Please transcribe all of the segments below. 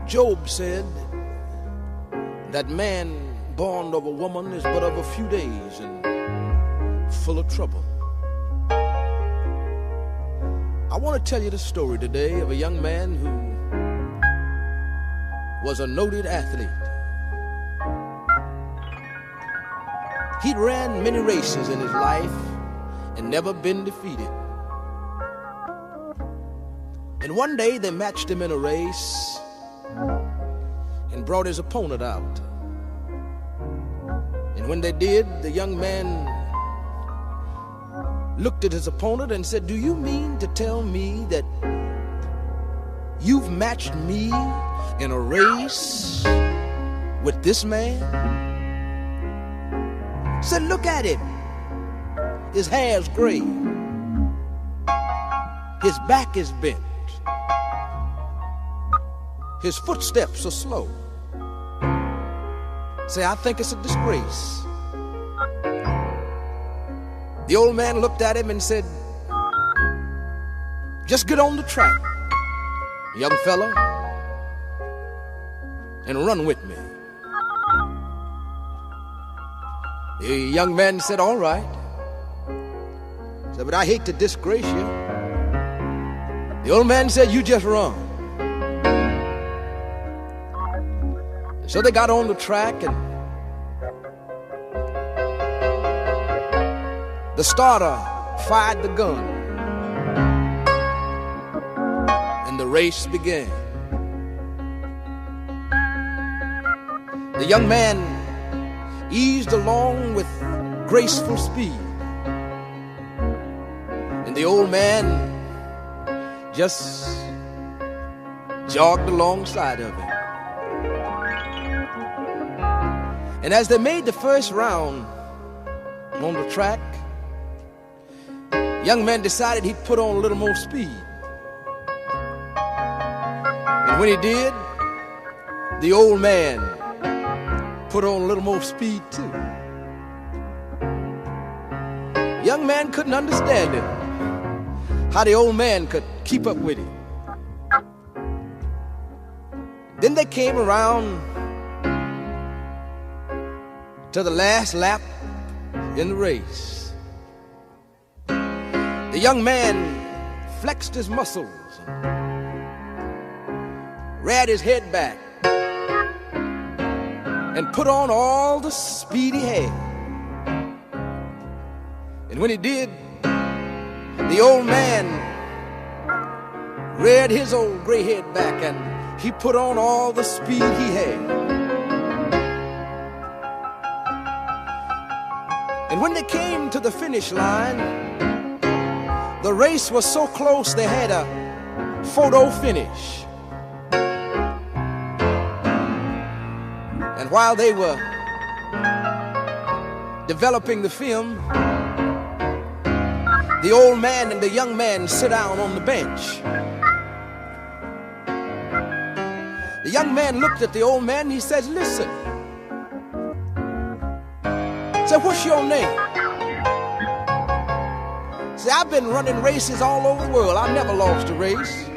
Job said that man born of a woman is but of a few days and full of trouble. I want to tell you the story today of a young man who was a noted athlete. He'd ran many races in his life and never been defeated. And one day they matched him in a race and brought his opponent out. And when they did, the young man looked at his opponent and said, "Do you mean to tell me that you've matched me in a race with this man?" He said, "Look at him. His hair's gray. His back is bent. His footsteps are slow. Say, I think it's a disgrace." The old man looked at him and said, "Just get on the track, young fella, and run with me." The young man said, "All right." He said, "But I hate to disgrace you." The old man said, "You just run." So they got on the track, and the starter fired the gun, and the race began. The young man eased along with graceful speed, and the old man just jogged alongside of him. And as they made the first round on the track, young man decided he'd put on a little more speed. And when he did, the old man put on a little more speed too. Young man couldn't understand it, how the old man could keep up with him. Then they came around to the last lap in the race. The young man flexed his muscles, reared his head back, and put on all the speed he had. And when he did, the old man reared his old gray head back, and he put on all the speed he had. And when they came to the finish line, the race was so close they had a photo finish. And while they were developing the film, the old man and the young man sit down on the bench. The young man looked at the old man and he says, "Listen." He said, "What's your name?" See, I've been running races all over the world. I never lost a race.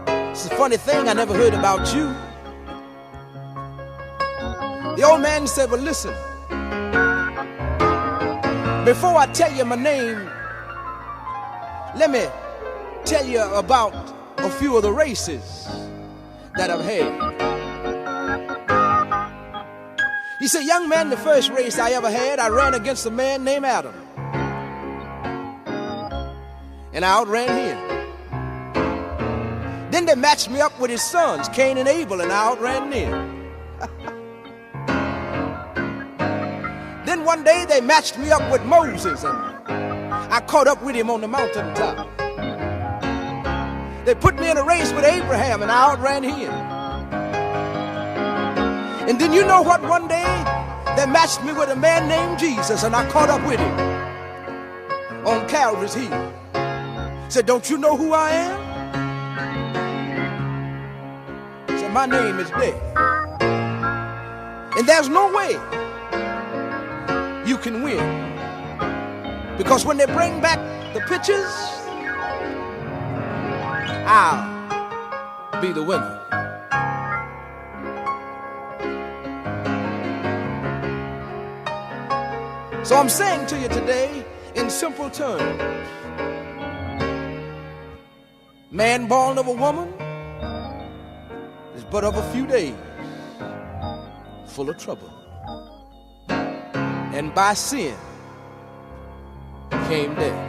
It's a funny thing, I never heard about you. The old man said, "Well, listen, before I tell you my name, let me tell you about a few of the races that I've had." He said, "Young man, the first race I ever had, I ran against a man named Adam. And I outran him. Then they matched me up with his sons, Cain and Abel, and I outran them. Then one day they matched me up with Moses, and I caught up with him on the mountaintop. They put me in a race with Abraham, and I outran him. And then you know what? One day they matched me with a man named Jesus, and I caught up with him on Calvary's hill. Said, "Don't you know who I am?" Said, "My name is Death. And there's no way you can win. Because when they bring back the pictures, I'll be the winner." So I'm saying to you today in simple terms, man born of a woman is but of a few days full of trouble. And by sin came death.